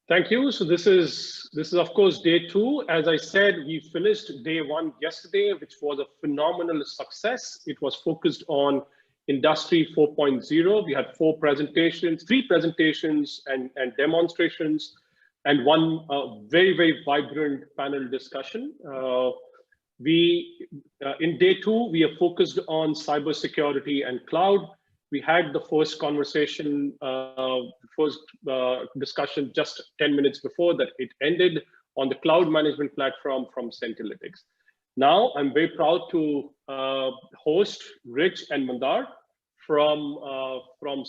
Thank you. So this is of course day 2. As I said, we finished day 1 yesterday, which was a phenomenal success. It was focused on Industry 4.0. We had 3 presentations and demonstrations, and one very vibrant panel discussion. In day 2, we are focused on cybersecurity and cloud. We had the first conversation, discussion just 10 minutes before that it ended on the cloud management platform from Centralytics. Now, I'm very proud to host Rich and Mandar from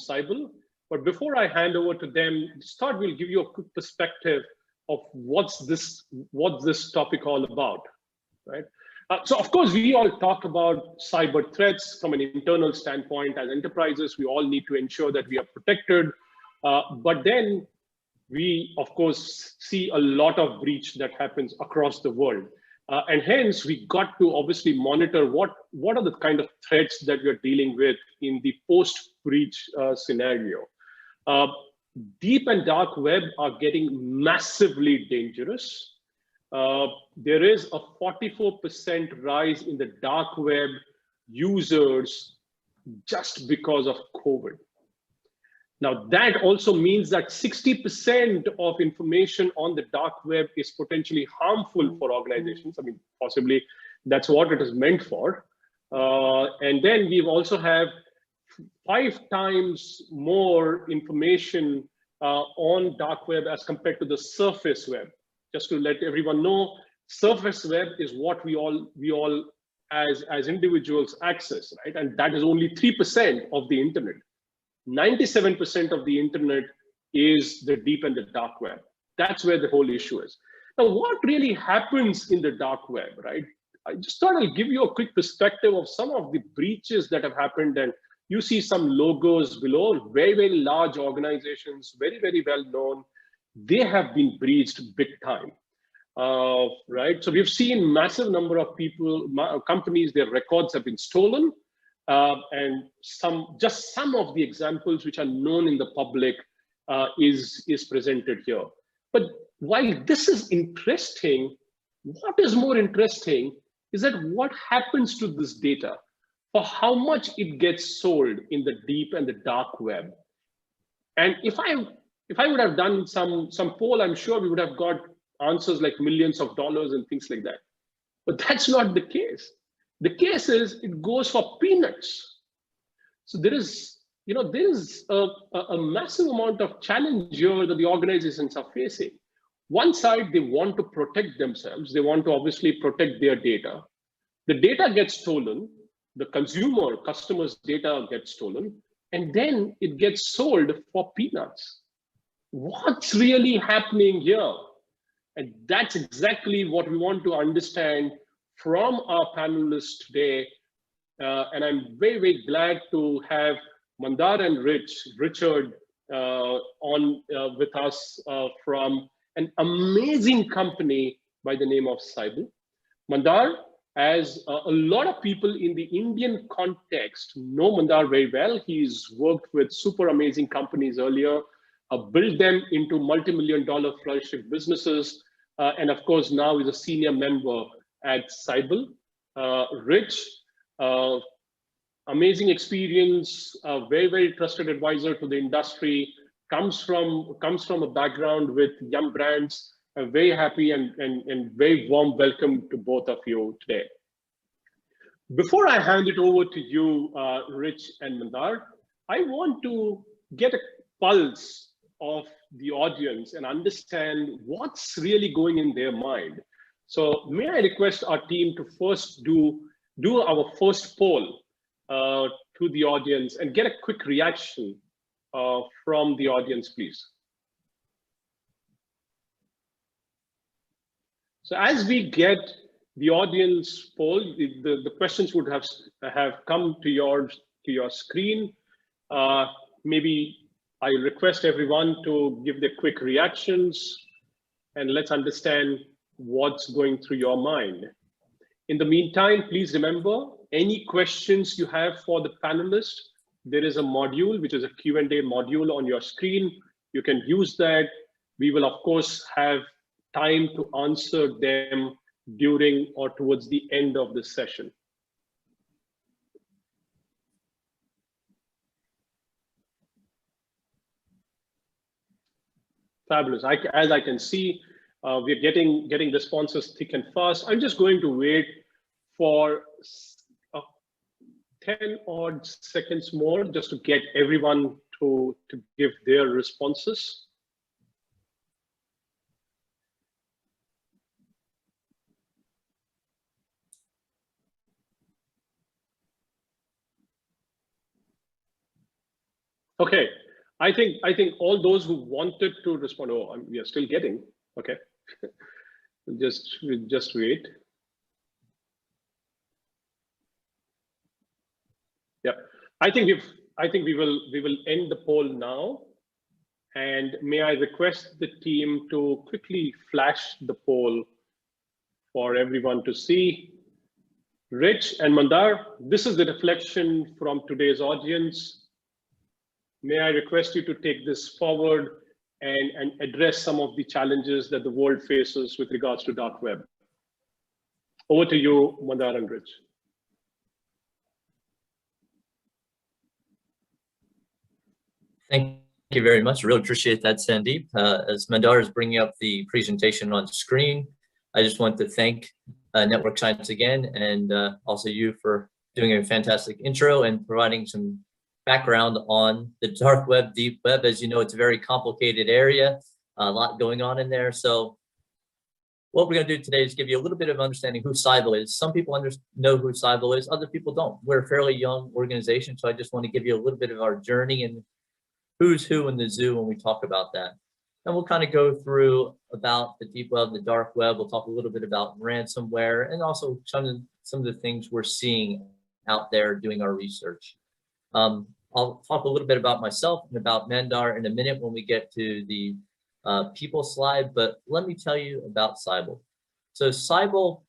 Cyber. But before I hand over to them, start, we'll give you a quick perspective of what's this topic all about, right? So of course, we all talk about cyber threats from an internal standpoint. As enterprises, we all need to ensure that we are protected. But then we, of course, see a lot of breach that happens across the world. And hence, we got to obviously monitor what are the kind of threats that we are dealing with in the post-breach scenario. Deep and dark web are getting massively dangerous. There is a 44% rise in the dark web users just because of COVID. Now, that also means that 60% of information on the dark web is potentially harmful for organizations. I mean, possibly that's what it is meant for. And then we also have 5 times more information on dark web as compared to the surface web. Just to let everyone know, surface web is what we all as individuals access, right? And that is only 3% of the internet. 97% of the internet is the deep and the dark web. That's where the whole issue is. Now, what really happens in the dark web, right? I just thought I'll give you a quick perspective of some of the breaches that have happened. And you see some logos below, very large organizations, very well known. They have been breached big time, right? So we've seen massive number of companies, their records have been stolen. And some of the examples which are known in the public is presented here. But while this is interesting, what is more interesting is that what happens to this data, for how much it gets sold in the deep and the dark web. And if I would have done some poll, I'm sure we would have got answers like millions of dollars and things like that. But that's not the case. The case is it goes for peanuts. So there is a massive amount of challenge here that the organizations are facing. One side, they want to protect themselves. They want to obviously protect their data. The data gets stolen. The customer's data gets stolen, and then it gets sold for peanuts. What's really happening here? And that's exactly what we want to understand from our panelists today. And I'm very glad to have Mandar and Richard on with us from an amazing company by the name of Cyber. Mandar, as a lot of people in the Indian context know Mandar very well. He's worked with super amazing companies earlier, built them into multi-million-dollar flagship businesses, and of course now is a senior member at Cyber. Rich, amazing experience, very trusted advisor to the industry, comes from a background with Yum Brands. I'm very happy and very warm welcome to both of you today. Before I hand it over to you, Rich and Mandar, I want to get a pulse of the audience and understand what's really going in their mind. So may I request our team to first do our first poll to the audience and get a quick reaction from the audience, please. So as we get the audience poll, the questions would have come to your screen. Maybe I request everyone to give their quick reactions, and let's understand what's going through your mind. In the meantime, please remember, any questions you have for the panelists, there is a module, which is a Q&A module on your screen. You can use that. We will, of course, have time to answer them during or towards the end of the session. Fabulous. As I can see, we're getting responses thick and fast. I'm just going to wait for 10 odd seconds more just to get everyone to give their responses. Okay, I think all those who wanted to respond. Oh, we are still getting. Okay, just wait. Yeah, I think we will end the poll now. And may I request the team to quickly flash the poll for everyone to see. Rich and Mandar, this is the reflection from today's audience. May I request you to take this forward and address some of the challenges that the world faces with regards to dark web. Over to you, Mandar and Rich. Thank you very much. Really appreciate that, Sandeep. As Mandar is bringing up the presentation on screen, I just want to thank Network Science again, and also you for doing a fantastic intro and providing some background on the dark web, deep web. As you know, it's a very complicated area, a lot going on in there. So what we're going to do today is give you a little bit of understanding who Cybal is. Some people know who Cybal is, other people don't. We're a fairly young organization, so I just want to give you a little bit of our journey and who's who in the zoo when we talk about that. And we'll kind of go through about the deep web, the dark web. We'll talk a little bit about ransomware and also some of the things we're seeing out there doing our research. I'll talk a little bit about myself and about Mandar in a minute when we get to the people slide, but let me tell you about Cybal. So Cybal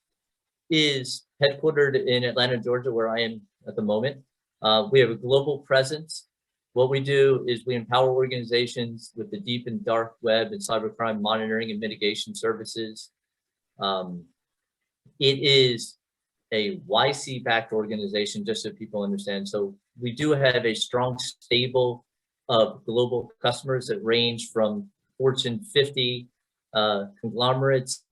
is headquartered in Atlanta, Georgia, where I am at the moment. We have a global presence. What we do is we empower organizations with the deep and dark web and cybercrime monitoring and mitigation services. It is a YC-backed organization, just so people understand. So we do have a strong stable of global customers that range from Fortune 50 conglomerates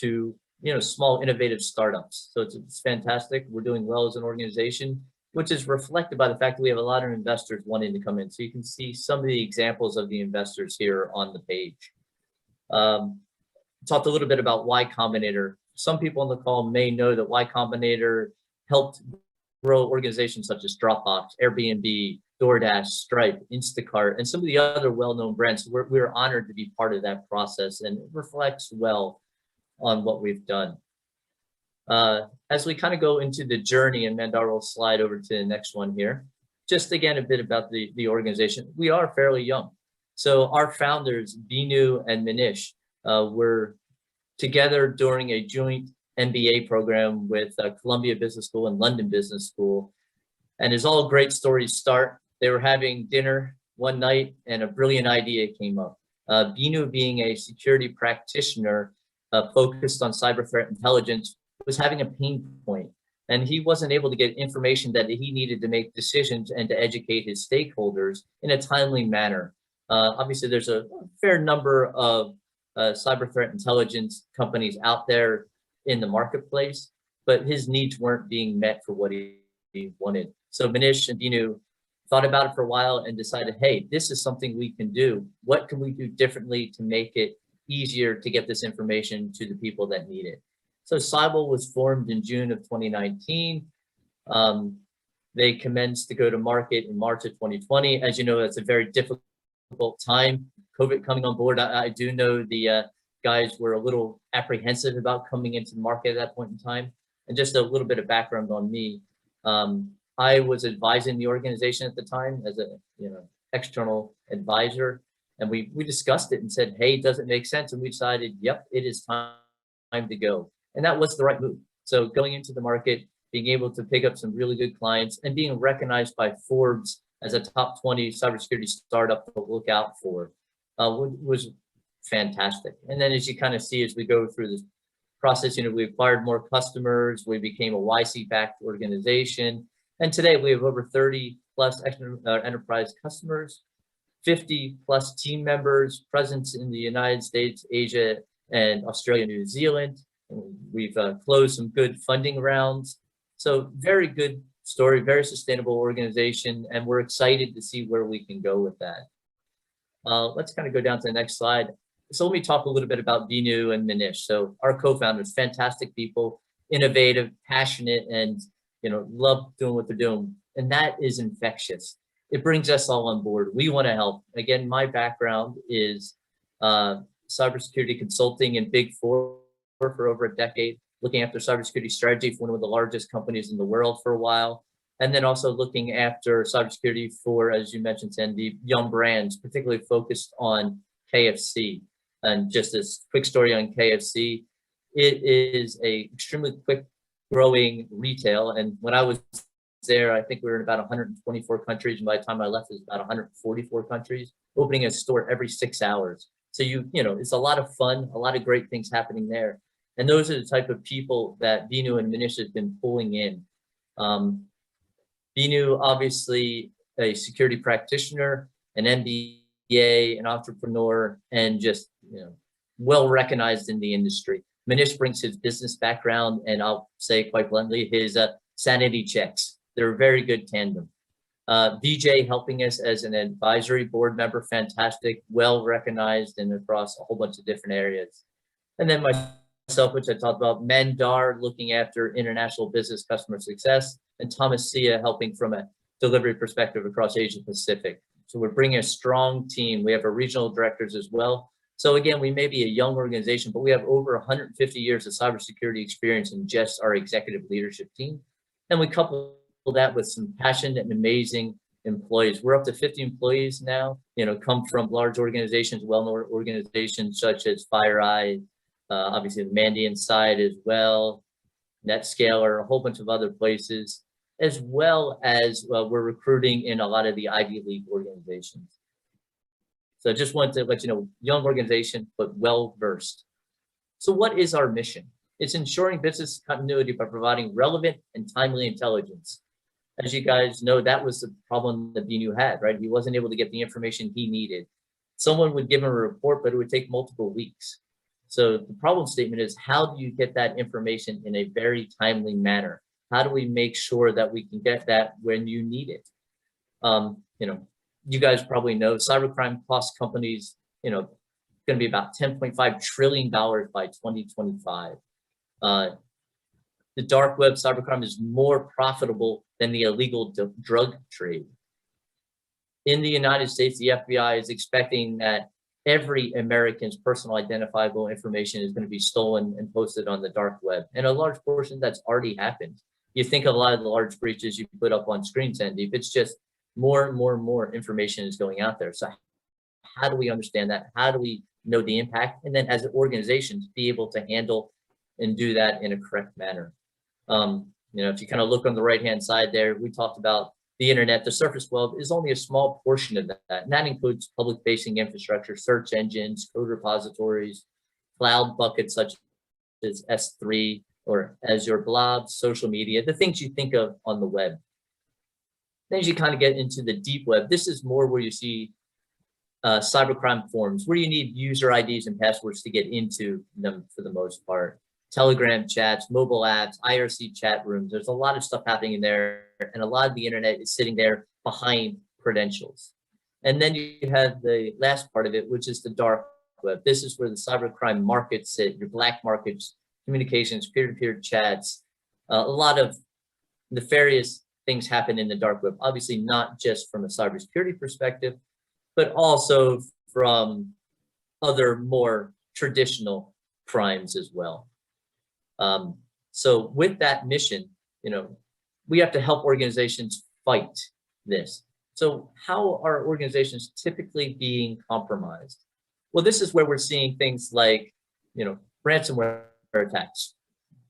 to small innovative startups. So it's fantastic. We're doing well as an organization, which is reflected by the fact that we have a lot of investors wanting to come in. So you can see some of the examples of the investors here on the page. Talked a little bit about Y Combinator. Some people on the call may know that Y Combinator helped grow organizations such as Dropbox, Airbnb, DoorDash, Stripe, Instacart, and some of the other well-known brands. We're honored to be part of that process, and it reflects well on what we've done. As we kind of go into the journey, and Mandar will slide over to the next one here, just again, a bit about the organization. We are fairly young. So our founders, Binu and Manish, were together during a joint MBA program with Columbia Business School and London Business School. And as all great stories start, they were having dinner one night and a brilliant idea came up. Binu, being a security practitioner focused on cyber threat intelligence, was having a pain point, and he wasn't able to get information that he needed to make decisions and to educate his stakeholders in a timely manner. Obviously, there's a fair number of cyber threat intelligence companies out there in the marketplace, but his needs weren't being met for what he wanted. So Manish and Binu thought about it for a while and decided, hey, this is something we can do. What can we do differently to make it easier to get this information to the people that need it? So Cybal was formed in June of 2019. They commenced to go to market in March of 2020. As you know, that's a very difficult time. COVID coming on board. I do know the guys were a little apprehensive about coming into the market at that point in time. And just a little bit of background on me. I was advising the organization at the time as a external advisor, and we discussed it and said, hey, does it make sense? And we decided, yep, it is time to go. And that was the right move. So going into the market, being able to pick up some really good clients and being recognized by Forbes as a top 20 cybersecurity startup to look out for was fantastic. And then as you kind of see, as we go through this process, we acquired more customers, we became a YC-backed organization. And today we have over 30 plus enterprise customers, 50 plus team members, presence in the United States, Asia, and Australia, New Zealand. We've closed some good funding rounds. So very good story, very sustainable organization, and we're excited to see where we can go with that. Let's kind of go down to the next slide. So let me talk a little bit about Vinu and Manish. So our co-founders, fantastic people, innovative, passionate, and love doing what they're doing. And that is infectious. It brings us all on board. We want to help. Again, my background is cybersecurity consulting in Big Four for over a decade, looking after cybersecurity strategy for one of the largest companies in the world for a while. And then also looking after cybersecurity for, as you mentioned, Sandeep, young brands, particularly focused on KFC. And just this quick story on KFC, it is a extremely quick growing retail. And when I was there, I think we were in about 124 countries. And by the time I left, it was about 144 countries, opening a store every 6 hours. So it's a lot of fun, a lot of great things happening there. And those are the type of people that Vinu and Manish has been pulling in. Vinu, obviously a security practitioner, an MBA, an entrepreneur, and just well recognized in the industry. Manish brings his business background, and I'll say quite bluntly, his sanity checks. They're a very good tandem. VJ helping us as an advisory board member, fantastic, well recognized and across a whole bunch of different areas. And then myself, which I talked about, Mandar looking after international business customer success, and Thomas Sia helping from a delivery perspective across Asia Pacific. So we're bringing a strong team. We have our regional directors as well. So again, we may be a young organization, but we have over 150 years of cybersecurity experience in just our executive leadership team. And we couple that with some passionate and amazing employees. We're up to 50 employees now, come from large organizations, well-known organizations such as FireEye, obviously the Mandiant side as well, NetScaler, a whole bunch of other places, as well as we're recruiting in a lot of the Ivy League organizations. So I just wanted to let you know, young organization, but well-versed. So what is our mission? It's ensuring business continuity by providing relevant and timely intelligence. As you guys know, that was the problem that Vinu had, right? He wasn't able to get the information he needed. Someone would give him a report, but it would take multiple weeks. So the problem statement is, how do you get that information in a very timely manner? How do we make sure that we can get that when you need it? You guys probably know cybercrime costs companies, going to be about $10.5 trillion by 2025. The dark web cybercrime is more profitable than the illegal drug trade. In the United States, the FBI is expecting that every American's personal identifiable information is going to be stolen and posted on the dark web. And a large portion that's already happened. You think of a lot of the large breaches you put up on screen, Sandeep, it's just more and more and more information is going out there. So how do we understand that? How do we know the impact? And then as organizations, be able to handle and do that in a correct manner. If you kind of look on the right-hand side there, we talked about the internet. The surface web is only a small portion of that. And that includes public-facing infrastructure, search engines, code repositories, cloud buckets such as S3 or Azure blobs, social media, the things you think of on the web. Then as you kind of get into the deep web, this is more where you see cybercrime forums, where you need user IDs and passwords to get into them for the most part. Telegram chats, mobile apps, IRC chat rooms. There's a lot of stuff happening in there, and a lot of the internet is sitting there behind credentials. And then you have the last part of it, which is the dark web. This is where the cybercrime markets sit, your black markets, communications, peer-to-peer chats. A lot of nefarious things happen in the dark web, obviously not just from a cybersecurity perspective, but also from other more traditional crimes as well. So with that mission, we have to help organizations fight this. So how are organizations typically being compromised? Well, this is where we're seeing things like, ransomware attacks,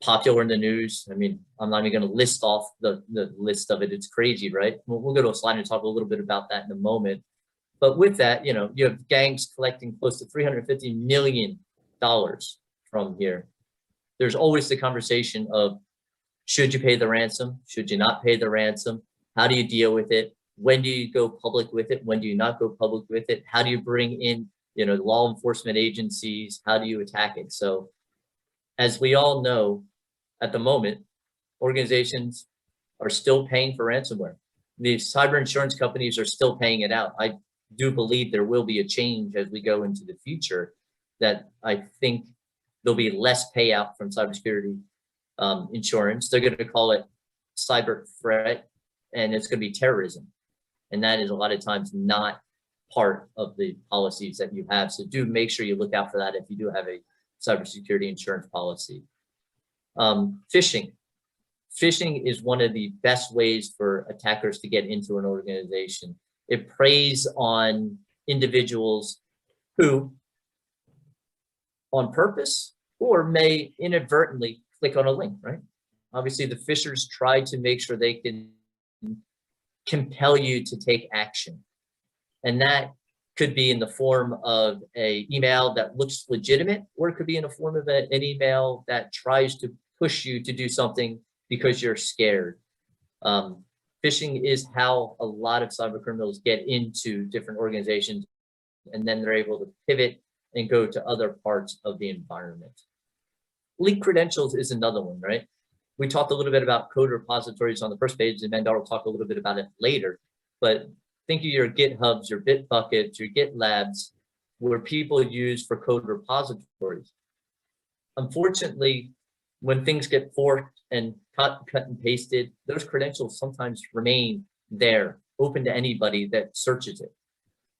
popular in the news. I mean, I'm not even going to list off the list of it. It's crazy, right? We'll go to a slide and talk a little bit about that in a moment. But with that, you have gangs collecting close to $350 million from here. There's always the conversation of, should you pay the ransom? Should you not pay the ransom? How do you deal with it? When do you go public with it? When do you not go public with it? How do you bring in, law enforcement agencies? How do you attack it? So as we all know, at the moment, organizations are still paying for ransomware. The cyber insurance companies are still paying it out. I do believe there will be a change as we go into the future, that I think there'll be less payout from cybersecurity insurance. They're going to call it cyber threat, and it's going to be terrorism. And that is a lot of times not part of the policies that you have. So do make sure you look out for that if you do have a cybersecurity insurance policy. Phishing. Phishing is one of the best ways for attackers to get into an organization. It preys on individuals who, on purpose or may inadvertently click on a link, right? Obviously, the phishers try to make sure they can compel you to take action. And that could be in the form of an email that looks legitimate, or it could be in the form of an email that tries to push you to do something because you're scared. Phishing is how a lot of cyber criminals get into different organizations, and then they're able to pivot and go to other parts of the environment. Leaked credentials is another one, right? We talked a little bit about code repositories on the first page, and Mandar will talk a little bit about it later. But think of your GitHubs, your Bitbuckets, your GitLabs, where people use for code repositories. Unfortunately, when things get forked and cut and pasted, those credentials sometimes remain there, open to anybody that searches it.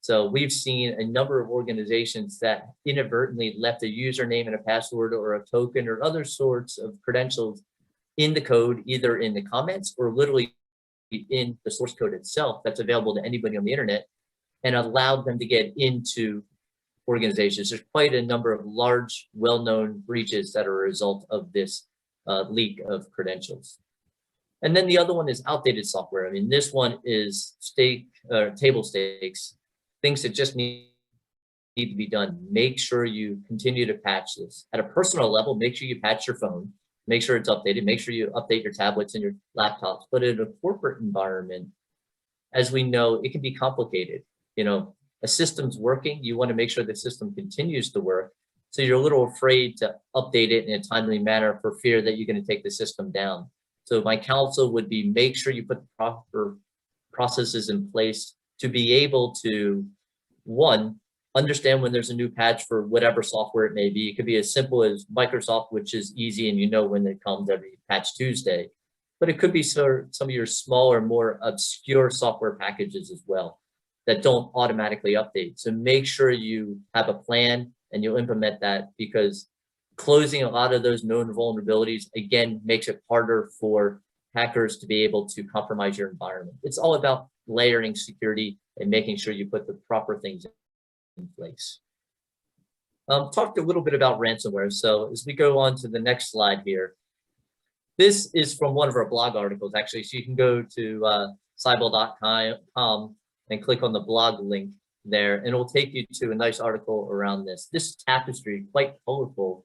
So we've seen a number of organizations that inadvertently left a username and a password or a token or other sorts of credentials in the code, either in the comments or literally in the source code itself that's available to anybody on the internet, and allowed them to get into organizations. There's quite a number of large, well-known breaches that are a result of this leak of credentials. And then the other one is outdated software. I mean, this one is table stakes, things that just need to be done. Make sure you continue to patch this. At a personal level, make sure you patch your phone, make sure it's updated, make sure you update your tablets and your laptops. But in a corporate environment, as we know, it can be complicated. A system's working, you want to make sure the system continues to work. So you're a little afraid to update it in a timely manner for fear that you're going to take the system down. So my counsel would be, make sure you put the proper processes in place to be able to, one, understand when there's a new patch for whatever software it may be. It could be as simple as Microsoft, which is easy and when it comes every Patch Tuesday. But it could be some of your smaller, more obscure software packages as well that don't automatically update. So make sure you have a plan and you'll implement that, because closing a lot of those known vulnerabilities, again, makes it harder for hackers to be able to compromise your environment. It's all about layering security and making sure you put the proper things in place. Talked a little bit about ransomware. So as we go on to the next slide here, this is from one of our blog articles, actually. So you can go to cybel.com and click on the blog link there, and it will take you to a nice article around this. This tapestry, quite colorful,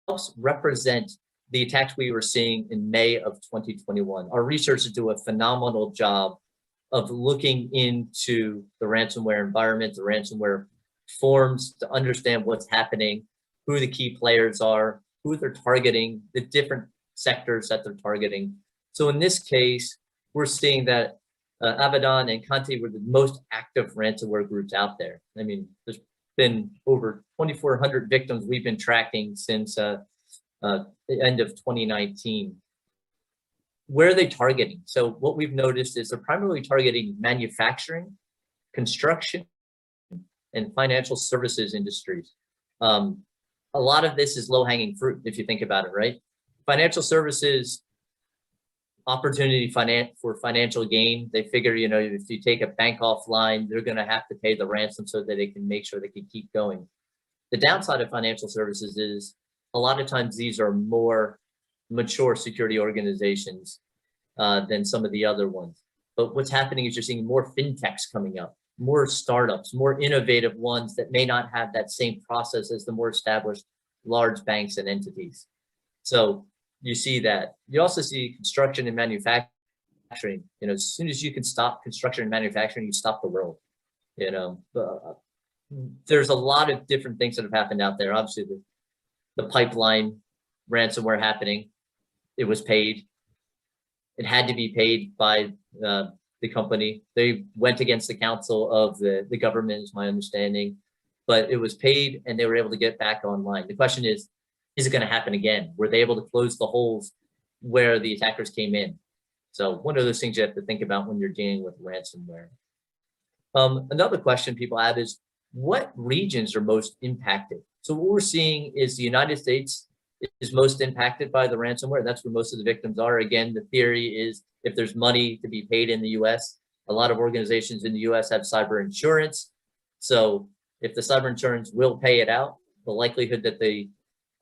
helps represent the attacks we were seeing in May of 2021. Our researchers do a phenomenal job of looking into the ransomware environment, the ransomware forms, to understand what's happening, who the key players are, who they're targeting, the different sectors that they're targeting. So in this case, we're seeing that Abaddon and Conti were the most active ransomware groups out there. I mean, there's been over 2,400 victims we've been tracking since the end of 2019. Where are they targeting? So what we've noticed is they're primarily targeting manufacturing, construction, and financial services industries. A lot of this is low-hanging fruit, if you think about it, right? Financial services, opportunity for financial gain. They figure, you know, if you take a bank offline, they're going to have to pay the ransom so that they can make sure they can keep going. The downside of financial services is a lot of times these are more mature security organizations than some of the other ones. But what's happening is you're seeing more fintechs coming up, more startups, more innovative ones that may not have that same process as the more established large banks and entities. So you see that. You also see construction and manufacturing. You know, as soon as you can stop construction and manufacturing, you stop the world. You know, there's a lot of different things that have happened out there. Obviously, the pipeline ransomware happening, it was paid. It had to be paid by the company. They went against the counsel of the government, is my understanding, but it was paid and they were able to get back online. The question is it going to happen again? Were they able to close the holes where the attackers came in? So one of those things you have to think about when you're dealing with ransomware. Another question people have is, what regions are most impacted? So what we're seeing is the United States is most impacted by the ransomware. That's where most of the victims are. Again, the theory is if there's money to be paid in the US, a lot of organizations in the US have cyber insurance. So if the cyber insurance will pay it out, the likelihood that the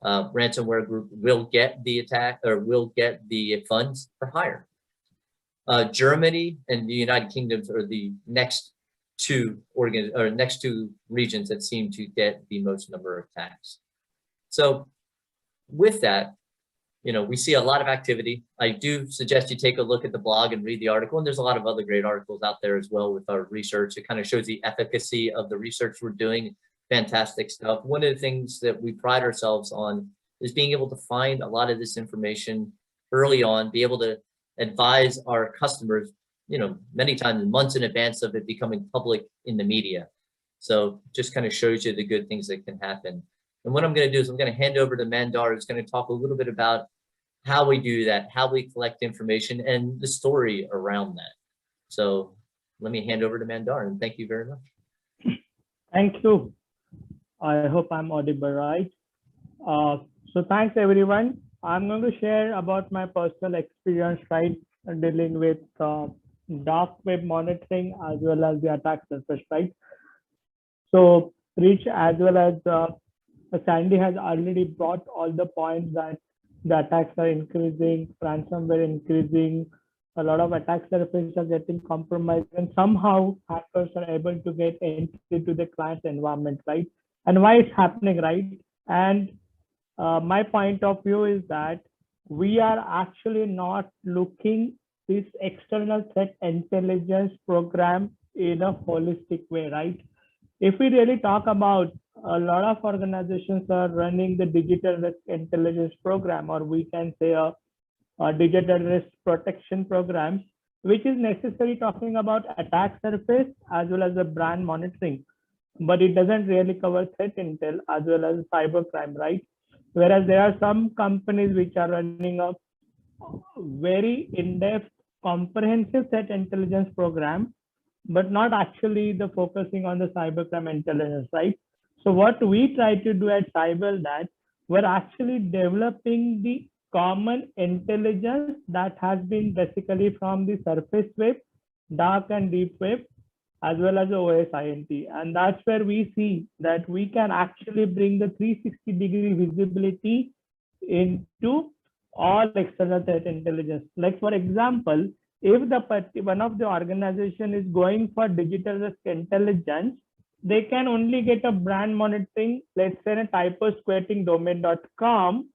ransomware group will get the attack or will get the funds are higher. Germany and the United Kingdom are the next two regions that seem to get the most number of attacks. So with that, you know, we see a lot of activity. I do suggest you take a look at the blog and read the article. And there's a lot of other great articles out there as well with our research. It kind of shows the efficacy of the research we're doing. Fantastic stuff. One of the things that we pride ourselves on is being able to find a lot of this information early on, be able to advise our customers, you know, many times months in advance of it becoming public in the media. So just kind of shows you the good things that can happen. And what I'm going to do is I'm going to hand over to Mandar, who's going to talk a little bit about how we do that, how we collect information, and the story around that. So let me hand over to Mandar, and thank you very much. Thank you. I hope I'm audible, right? So thanks, everyone. I'm going to share about my personal experience, right, dealing with dark web monitoring as well as the attack surface, right? So Rich as well as Sandy has already brought all the points that the attacks are increasing, ransomware increasing, a lot of attack surfaces are getting compromised, and somehow hackers are able to get entry to the client's environment, right? And why it's happening, right? And my point of view is that we are actually not looking this external threat intelligence program in a holistic way, right? If we really talk about a lot of organizations are running the digital risk intelligence program, or we can say a digital risk protection program, which is necessary talking about attack surface as well as the brand monitoring, but it doesn't really cover threat intel as well as cybercrime, right? Whereas there are some companies which are running a very in-depth comprehensive threat intelligence program, but not actually the focusing on the cybercrime intelligence, right? So what we try to do at Cyber, that we're actually developing the common intelligence that has been basically from the surface web, dark and deep web, as well as the OSINT. And that's where we see that we can actually bring the 360-degree visibility into all external threat intelligence. Like for example, if the one of the organization is going for digital risk intelligence, they can only get a brand monitoring, let's say a typosquattingdomain.com,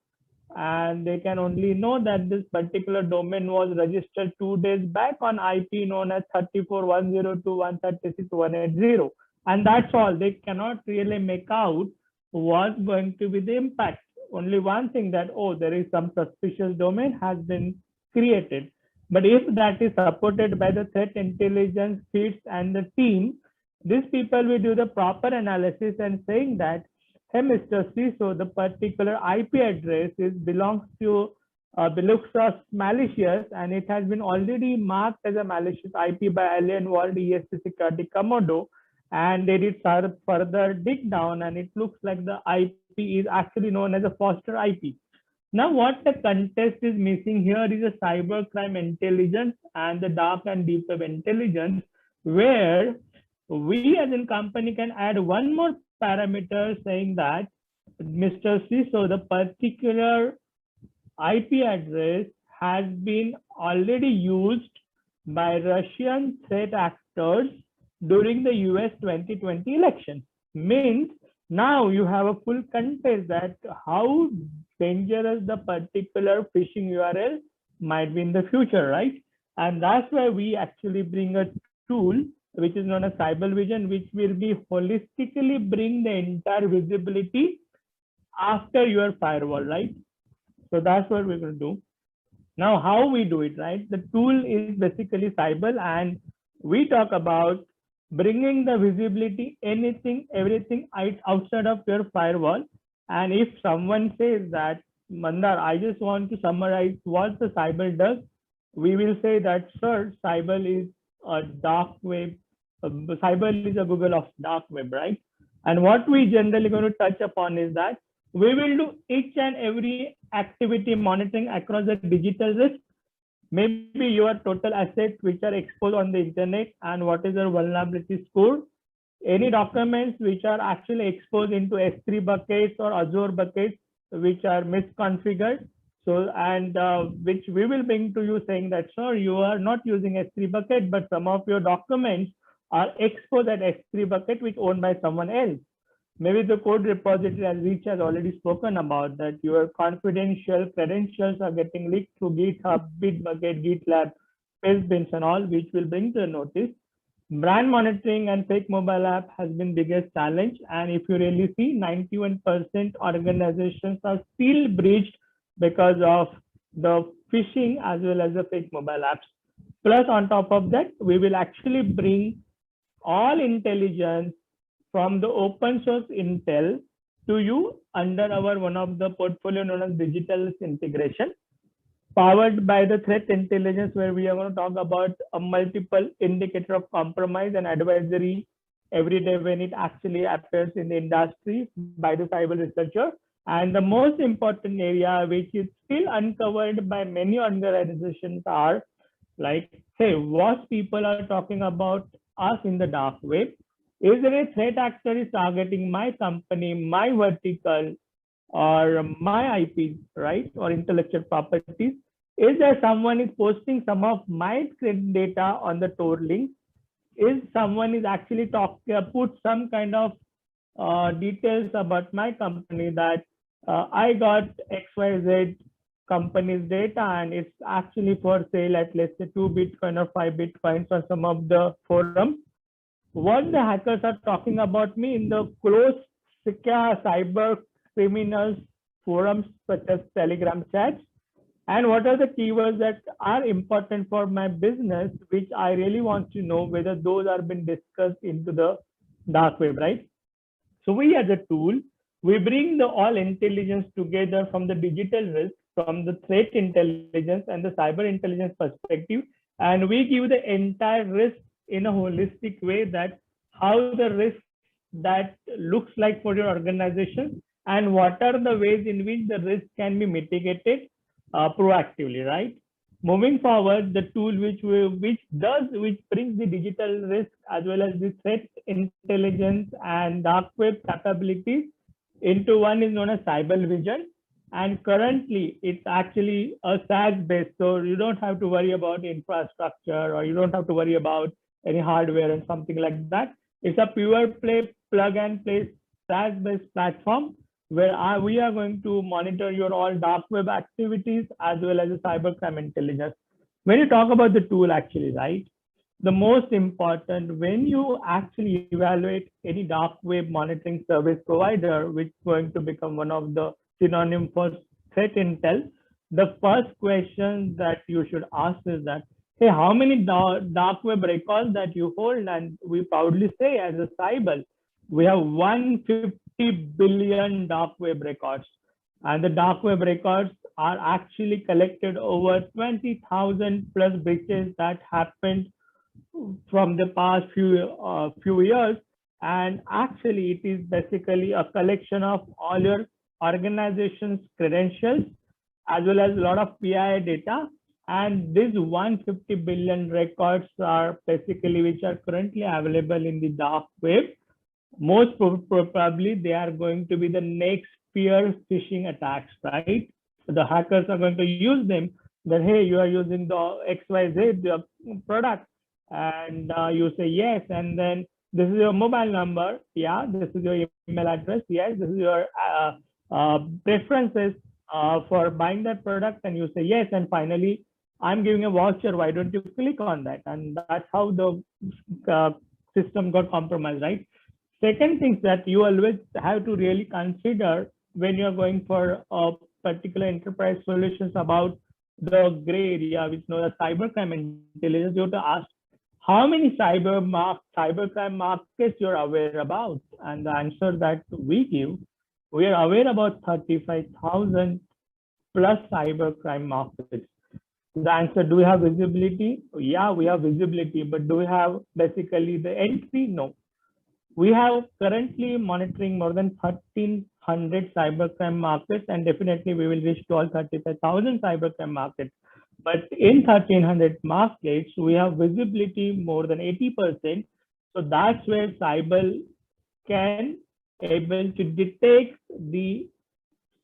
and they can only know that this particular domain was registered 2 days back on IP known as 34.102.136.180. And that's all. They cannot really make out what's going to be the impact. Only one thing that, oh, there is some suspicious domain has been created. But if that is supported by the threat intelligence feeds and the team, these people will do the proper analysis and saying that, hey, Mr. CISO, the particular IP address belongs to malicious, and it has been already marked as a malicious IP by Alien World ESP Security Commodore. and they did further dig down, and it looks like the IP is actually known as a foster IP. Now, what the contest is missing here is a cybercrime intelligence and the dark and deep web intelligence, where we as a company can add one more parameter saying that, Mr. CISO, the particular IP address has been already used by Russian threat actors during the US 2020 election. Means now you have a full context that how dangerous the particular phishing URL might be in the future, right? And that's why we actually bring a tool which is known as Cyber Vision, which will be holistically bring the entire visibility after your firewall, right? So that's what we're going to do. Now, how we do it, right? The tool is basically Cyber, and we talk about bringing the visibility, anything, everything outside of your firewall. And if someone says that, Mandar, I just want to summarize what the Cyber does, we will say that, sir, Cyber is a dark web. Cyber is a Google of dark web, right? And what we generally going to touch upon is that we will do each and every activity monitoring across the digital risk, maybe your total assets which are exposed on the internet and what is your vulnerability score, any documents which are actually exposed into S3 buckets or Azure buckets which are misconfigured. So, and which we will bring to you saying that, sir, you are not using S3 bucket, but some of your documents are exposed at S3 bucket which owned by someone else. Maybe the code repository, as Rich has already spoken about, that your confidential credentials are getting leaked through GitHub, Bitbucket, GitLab, Pastebins and all, which will bring to notice. Brand monitoring and fake mobile app has been biggest challenge. And if you really see, 91% organizations are still breached because of the phishing as well as the fake mobile apps. Plus, on top of that, we will actually bring all intelligence from the open source Intel to you under our one of the portfolio known as digital integration, powered by the threat intelligence, where we are going to talk about a multiple indicator of compromise and advisory every day when it actually appears in the industry by the cyber researcher. And the most important area which is still uncovered by many organizations are like, hey, what people are talking about us in the dark web. Is there a threat actor is targeting my company, my vertical, or my IP, right? Or intellectual properties? Is there someone is posting some of my credit data on the Tor link? Is someone is actually put some kind of details about my company that I got XYZ company's data and it's actually for sale at, let's say, 2 Bitcoin or 5 Bitcoins on some of the forums? What the hackers are talking about me in the closed secure cyber criminals forums such as Telegram chats, and what are the keywords that are important for my business, which I really want to know whether those are being discussed into the dark web, right? So we as a tool, we bring the all intelligence together from the digital risk, from the threat intelligence and the cyber intelligence perspective, and we give the entire risk in a holistic way, that how the risk that looks like for your organization and what are the ways in which the risk can be mitigated proactively, right? Moving forward, the tool which brings the digital risk as well as the threat intelligence and dark web capabilities into one is known as Cyber Vision. And currently it's actually a SaaS based, so you don't have to worry about infrastructure or you don't have to worry about any hardware and something like that. It's a pure play, plug and play SaaS based platform where we are going to monitor your all dark web activities as well as the cybercrime intelligence. When you talk about the tool actually, right, the most important, when you actually evaluate any dark web monitoring service provider, which is going to become one of the synonym for threat intel, the first question that you should ask is that, hey, how many dark web records that you hold? And we proudly say as a cyber, we have 150 billion dark web records. And the dark web records are actually collected over 20,000 plus breaches that happened from the past few years. And actually, it is basically a collection of all your organization's credentials, as well as a lot of PII data. And these 150 billion records are basically which are currently available in the dark web. Most probably, they are going to be the next spear phishing attacks, right? So the hackers are going to use them that, hey, you are using the XYZ product, and you say yes, and then this is your mobile number, yeah, this is your email address, yes, this is your preferences for buying that product, and you say yes, and finally, I'm giving a voucher, why don't you click on that? And that's how the system got compromised, right? Second thing that you always have to really consider when you're going for a particular enterprise solutions about the gray area, which known as cybercrime intelligence, you have to ask how many cybercrime markets you're aware about. And the answer that we give, we are aware about 35,000 plus cybercrime markets. The answer, do we have visibility? Yeah, we have visibility, but do we have basically the entry? No. We have currently monitoring more than 1,300 cybercrime markets, and definitely we will reach to all 35,000 cybercrime markets. But in 1,300 markets, we have visibility more than 80%. So that's where cyber can able to detect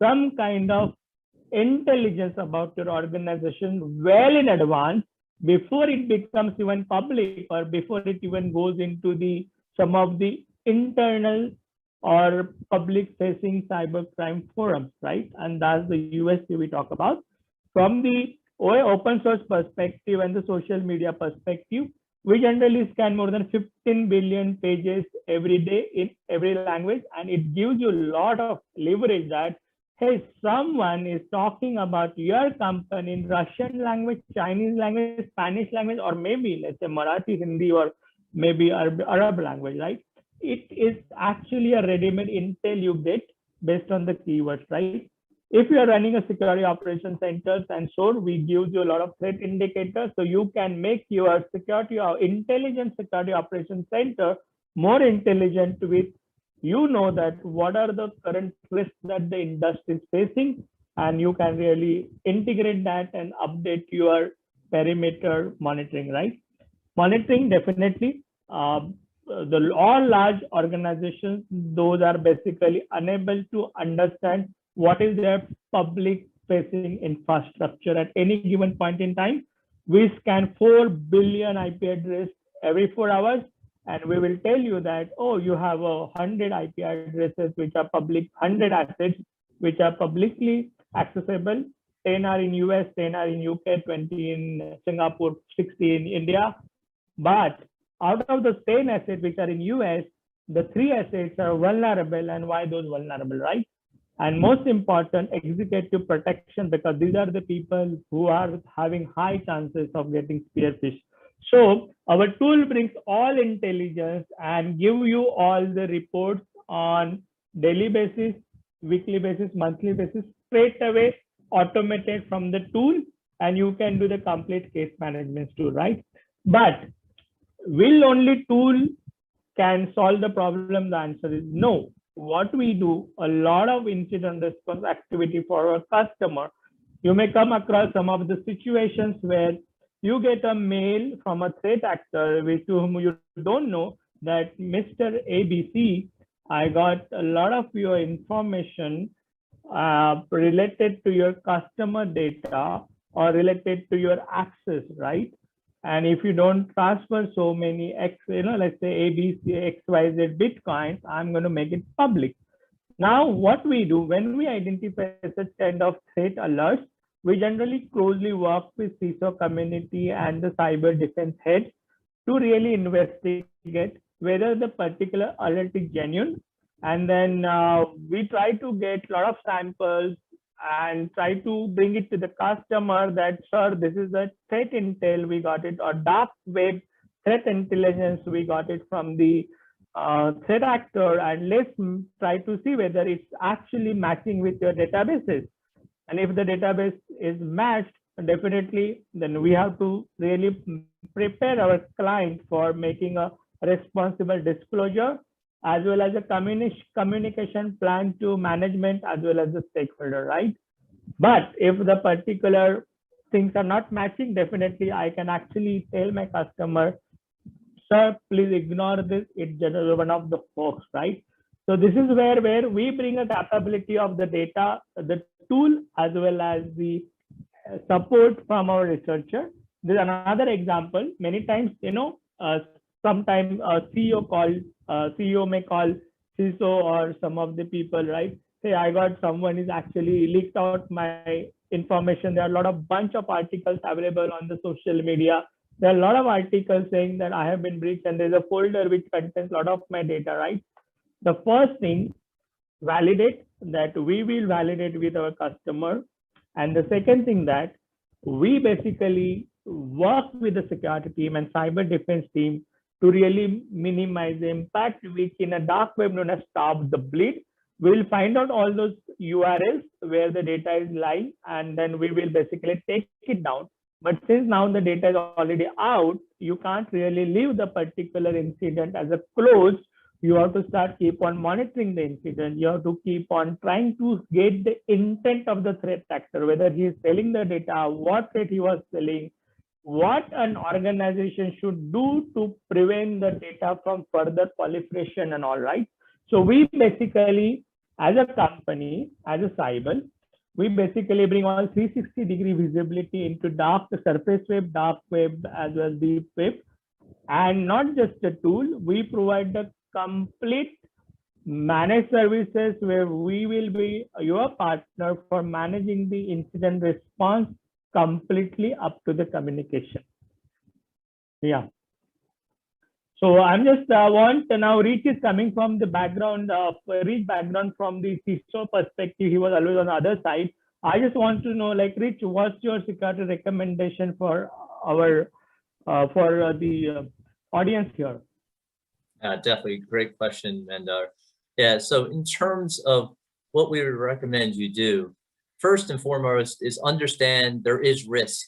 some kind of intelligence about your organization well in advance, before it becomes even public or before it even goes into some of the internal or public facing cybercrime forums, right? And that's the USP we talk about. From the open source perspective and the social media perspective, we generally scan more than 15 billion pages every day in every language, and it gives you a lot of leverage that, hey, someone is talking about your company in Russian language, Chinese language, Spanish language, or maybe let's say Marathi, Hindi, or maybe Arab language, right? It is actually a ready-made intel you get based on the keywords, right? If you are running a security operations centers and so we give you a lot of threat indicators, so you can make your security or intelligent security operations center more intelligent with, you know, that what are the current risks that the industry is facing, and you can really integrate that and update your perimeter monitoring, right? Monitoring, definitely. All large organizations, those are basically unable to understand what is their public facing infrastructure at any given point in time. We scan 4 billion IP addresses every 4 hours, and we will tell you that, oh, you have 100 IP addresses which are public, 100 assets which are publicly accessible. 10 are in US, 10 are in UK, 20 in Singapore, 60 in India. But out of the 10 assets which are in US, the 3 assets are vulnerable. And why those vulnerable, right? And most important, executive protection, because these are the people who are having high chances of getting spearfished. So our tool brings all intelligence and give you all the reports on daily basis, weekly basis, monthly basis, straight away automated from the tool, and you can do the complete case management tool, right? But will only tool can solve the problem? The answer is no. What we do, a lot of incident response activity for our customer. You may come across some of the situations where you get a mail from a threat actor with whom you don't know that Mr. ABC, I got a lot of your information related to your customer data or related to your access, right? And if you don't transfer so many let's say ABC, XYZ Bitcoins, I'm going to make it public. Now, what we do when we identify such kind of threat alerts, we generally closely work with CISO community and the cyber defense head to really investigate whether the particular alert is genuine. And then we try to get a lot of samples and try to bring it to the customer that, sir, this is the threat intel, we got it, or dark web threat intelligence, we got it from the threat actor, and let's try to see whether it's actually matching with your databases. And if the database is matched, definitely, then we have to really prepare our client for making a responsible disclosure as well as a communication plan to management as well as the stakeholder, right? But if the particular things are not matching, definitely I can actually tell my customer, sir, please ignore this. It's generally one of the hoax, right? So this is where we bring a capability of the data, the tool, as well as the support from our researcher. There's another example. Many times, sometimes CEO may call CISO or some of the people, right? Hey, I got someone is actually leaked out my information. There are a lot of bunch of articles available on the social media. There are a lot of articles saying that I have been breached, and there's a folder which contains a lot of my data, right? The first thing, validate that we will validate with our customer. And the second thing that we basically work with the security team and cyber defense team to really minimize the impact, which in a dark web known as stop the bleed. We'll find out all those URLs where the data is lying, and then we will basically take it down. But since now the data is already out, you can't really leave the particular incident as a closed. You have to keep on monitoring the incident. You have to keep on trying to get the intent of the threat actor, whether he is selling the data, what threat he was selling, what an organization should do to prevent the data from further proliferation and all, right? So we basically, as a company, as a cyber, we basically bring all 360-degree visibility into the surface web, dark web, as well as deep web. And not just a tool, we provide the complete managed services where we will be your partner for managing the incident response completely up to the communication. Yeah. So I'm just want now Rich is coming from the background of Rich background from the CISO perspective. He was always on the other side. I just want to know, like, Rich, what's your security recommendation for our the audience here? Definitely, great question, Mandar. Yeah, so in terms of what we would recommend you do, first and foremost is understand there is risk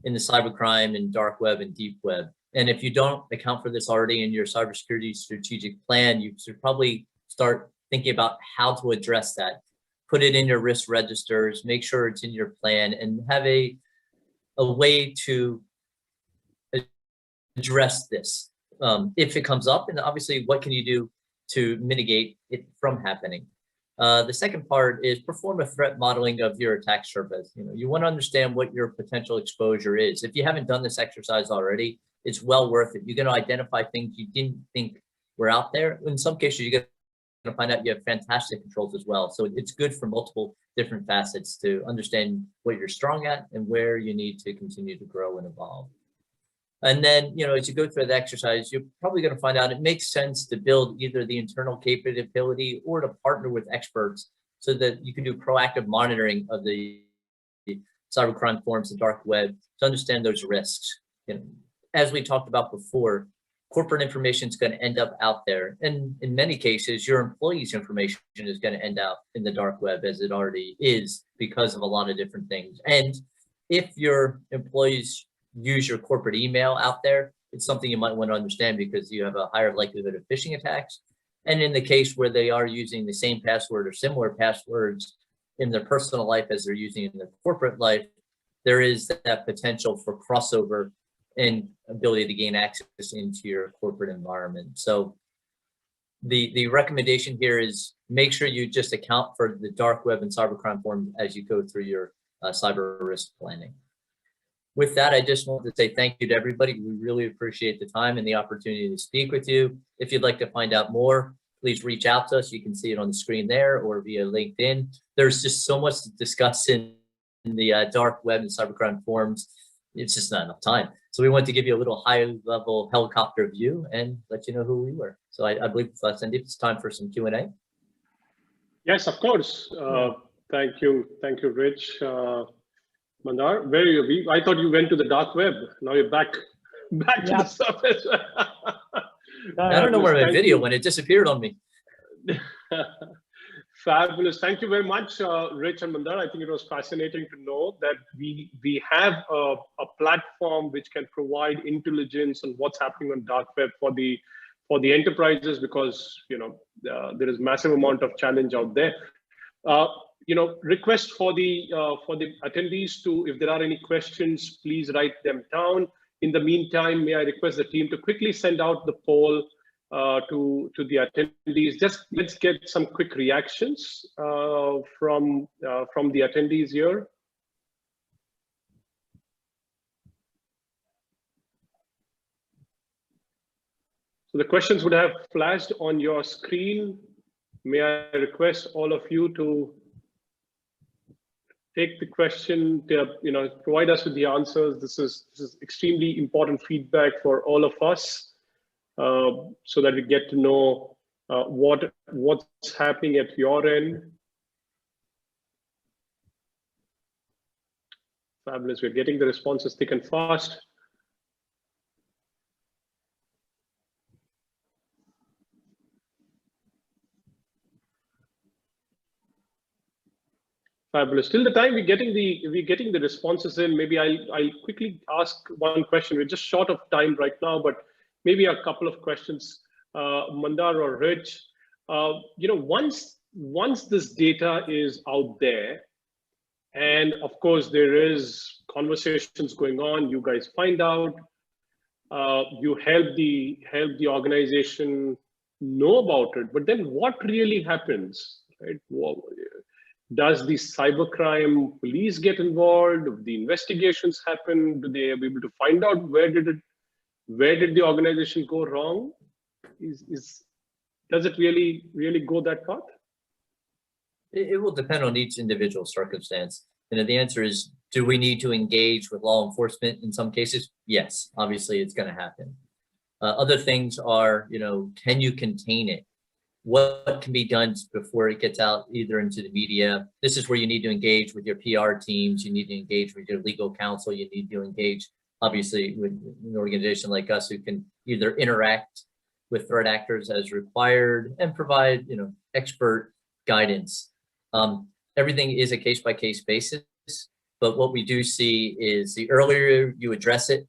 in the cybercrime and dark web and deep web. And if you don't account for this already in your cybersecurity strategic plan, you should probably start thinking about how to address that. Put it in your risk registers, make sure it's in your plan, and have a way to address this. If it comes up, and obviously what can you do to mitigate it from happening? The second part is perform a threat modeling of your attack surface. You want to understand what your potential exposure is. If you haven't done this exercise already, it's well worth it. You're going to identify things you didn't think were out there. In some cases, you're going to find out you have fantastic controls as well. So it's good for multiple different facets to understand what you're strong at and where you need to continue to grow and evolve. And then, as you go through the exercise, you're probably going to find out it makes sense to build either the internal capability or to partner with experts so that you can do proactive monitoring of the cybercrime forms, the dark web, to understand those risks. As we talked about before, corporate information is going to end up out there. And in many cases, your employees' information is going to end up in the dark web, as it already is, because of a lot of different things. And if your employees use your corporate email out there, it's something you might want to understand because you have a higher likelihood of phishing attacks. And in the case where they are using the same password or similar passwords in their personal life as they're using in their corporate life, there is that potential for crossover and ability to gain access into your corporate environment. So the recommendation here is make sure you just account for the dark web and cybercrime forms as you go through your cyber risk planning. With that, I just want to say thank you to everybody. We really appreciate the time and the opportunity to speak with you. If you'd like to find out more, please reach out to us. You can see it on the screen there or via LinkedIn. There's just so much to discuss in the dark web and cybercrime forums. It's just not enough time. So we wanted to give you a little high-level helicopter view and let you know who we were. So I believe, Sandeep, it's time for some Q&A. Yes, of course. Thank you, Rich. Mandar, where you be? I thought you went to the dark web. Now you're back to the surface. I don't know where my video went. It disappeared on me. Fabulous. Thank you very much, Rich and Mandar. I think it was fascinating to know that we have a platform which can provide intelligence on what's happening on dark web for the for the enterprises, because there is massive amount of challenge out there. Request for the attendees to, if there are any questions, please write them down. In the meantime, may I request the team to quickly send out the poll to the attendees. Just let's get some quick reactions from the attendees here. So the questions would have flashed on your screen. May I request all of you to take the question, provide us with the answers. This is extremely important feedback for all of us, so that we get to know what's happening at your end. Fabulous, we're getting the responses thick and fast. Fabulous. Till the time we're getting the responses in, maybe I'll quickly ask one question. We're just short of time right now, but maybe a couple of questions, Mandar or Rich. Once this data is out there, and of course there is conversations going on, you guys find out, you help the organization know about it, but then what really happens, right? Does the cybercrime police get involved? Do the investigations happen? Do they be able to find out where did the organization go wrong? Does it really go that path? It will depend on each individual circumstance. And the answer is, do we need to engage with law enforcement in some cases? Yes, obviously it's going to happen. Other things are, can you contain it? What can be done before it gets out either into the media? This is where you need to engage with your PR teams. You need to engage with your legal counsel. You need to engage, obviously, with an organization like us who can either interact with threat actors as required and provide, expert guidance. Everything is a case-by-case basis, but what we do see is the earlier you address it,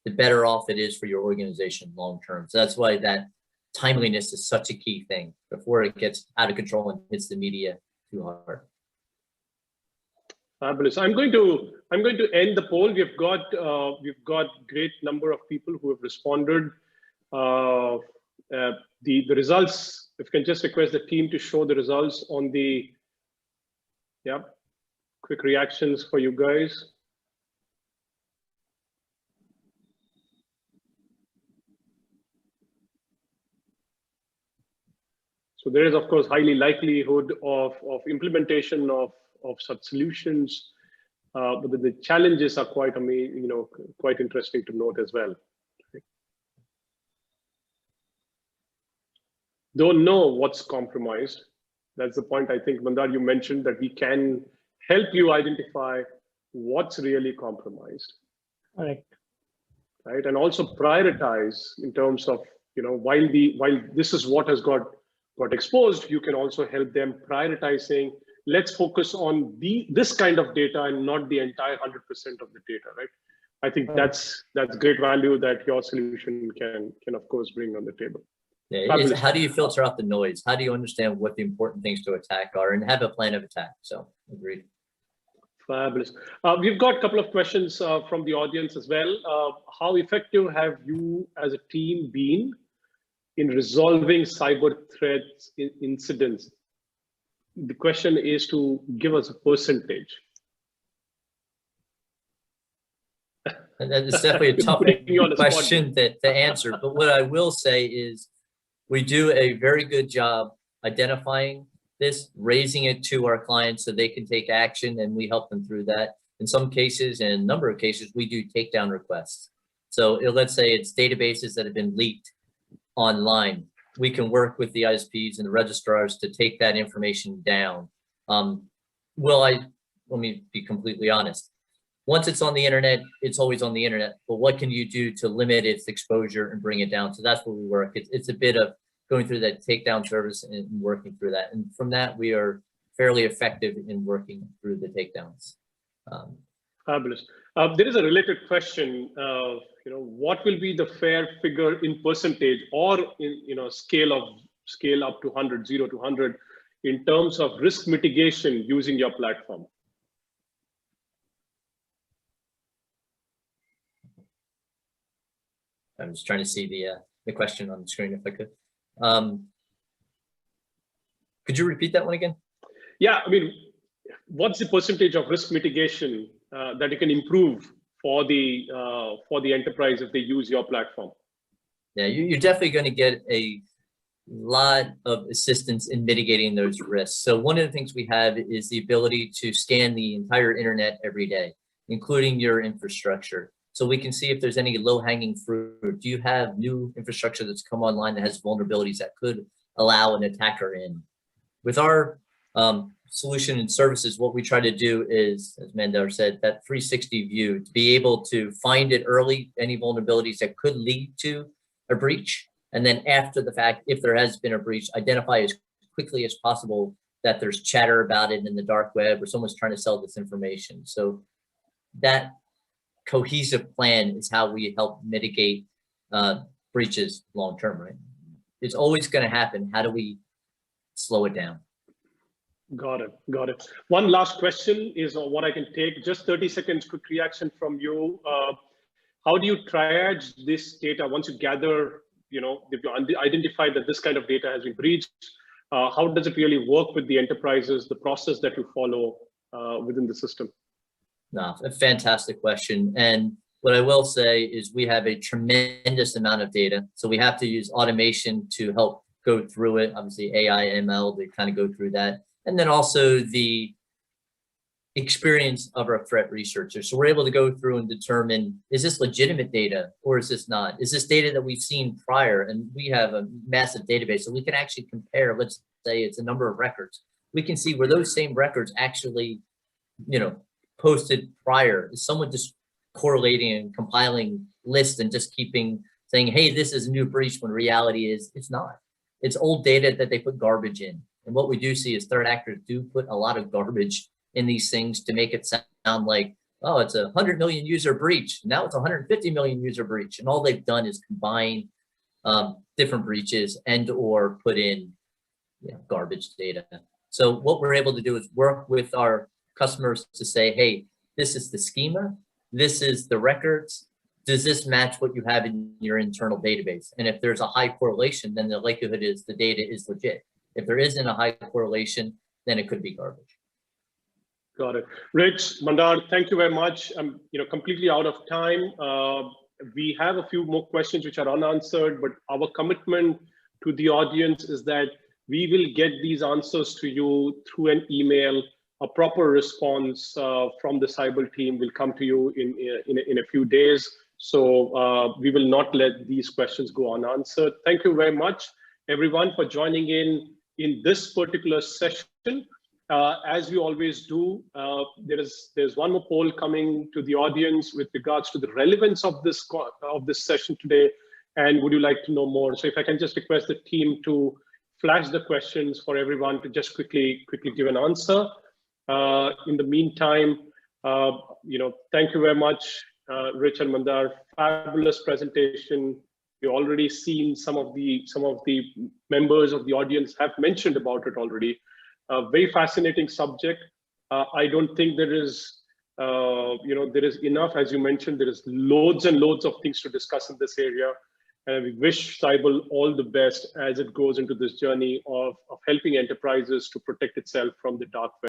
the better off it is for your organization long-term. So that's why that timeliness is such a key thing before it gets out of control and hits the media too hard. Fabulous. I'm going to end the poll. We've got great number of people who have responded. The results, if you can just request the team to show the results on the quick reactions for you guys. So there is, of course, highly likelihood of implementation of such solutions, but the challenges are quite amazing, quite interesting to note as well. Don't know what's compromised. That's the point I think, Mandar, you mentioned, that we can help you identify what's really compromised. Correct. Right, and also prioritize in terms of, while this is what has got exposed, you can also help them prioritizing. Let's focus on this kind of data and not the entire 100% of the data, right? I think that's great value that your solution can of course bring on the table. Yeah, how do you filter out the noise? How do you understand what the important things to attack are and have a plan of attack? So agreed. Fabulous. We've got a couple of questions from the audience as well. How effective have you as a team been in resolving cyber threats incidents? The question is to give us a percentage. And that's definitely a tough question to answer. But what I will say is we do a very good job identifying this, raising it to our clients so they can take action, and we help them through that. In some cases, and a number of cases, we do takedown requests. So let's say it's databases that have been leaked online. We can work with the ISPs and the registrars to take that information down. Let me be completely honest. Once it's on the internet, it's always on the internet. But what can you do to limit its exposure and bring it down? So that's where we work. It's a bit of going through that takedown service and working through that. And from that, we are fairly effective in working through the takedowns. Fabulous. There is a related question what will be the fair figure in percentage or in, scale up to 100, 0 to 100 in terms of risk mitigation using your platform? I'm just trying to see the question on the screen if I could. Could you repeat that one again? Yeah, I mean, what's the percentage of risk mitigation that you can improve for the enterprise if they use your platform? Yeah, you're definitely going to get a lot of assistance in mitigating those risks. So one of the things we have is the ability to scan the entire internet every day, including your infrastructure. So we can see if there's any low-hanging fruit. Do you have new infrastructure that's come online that has vulnerabilities that could allow an attacker in? With our solution and services, what we try to do is, as Mandar said, that 360 view, to be able to find it early, any vulnerabilities that could lead to a breach. And then after the fact, if there has been a breach, identify as quickly as possible that there's chatter about it in the dark web or someone's trying to sell this information. So that cohesive plan is how we help mitigate breaches long-term, right? It's always going to happen. How do we slow it down? Got it. Got it. One last question is what I can take. Just 30 seconds quick reaction from you. How do you triage this data once you gather, if you identify that this kind of data has been breached? How does it really work with the enterprises, the process that you follow within the system? No, a fantastic question. And what I will say is we have a tremendous amount of data. So we have to use automation to help go through it. Obviously, AI, ML, they kind of go through that. And then also the experience of our threat researchers. So we're able to go through and determine, is this legitimate data or is this not? Is this data that we've seen prior? And we have a massive database, so we can actually compare, let's say it's a number of records. We can see where those same records actually, posted prior. Is someone just correlating and compiling lists and just saying, hey, this is a new breach, when reality is it's not. It's old data that they put garbage in. And what we do see is threat actors do put a lot of garbage in these things to make it sound like, oh, it's a 100 million user breach. Now it's a 150 million user breach. And all they've done is combine different breaches and or put in garbage data. So what we're able to do is work with our customers to say, hey, this is the schema, this is the records. Does this match what you have in your internal database? And if there's a high correlation, then the likelihood is the data is legit. If there isn't a high correlation, then it could be garbage. Got it. Rich, Mandar, thank you very much. I'm completely out of time. We have a few more questions which are unanswered, but our commitment to the audience is that we will get these answers to you through an email. A proper response from the cyber team will come to you in a few days. So we will not let these questions go unanswered. Thank you very much, everyone, for joining in this particular session. As we always do, there's one more poll coming to the audience with regards to the relevance of this session today. And would you like to know more? So if I can just request the team to flash the questions for everyone to just quickly give an answer. In the meantime, thank you very much, Rich and Mandar. Fabulous presentation. You've already seen some of the members of the audience have mentioned about it already. A very fascinating subject. I don't think there is enough, as you mentioned. There is loads and loads of things to discuss in this area. And we wish Cyber all the best as it goes into this journey of helping enterprises to protect itself from the dark web.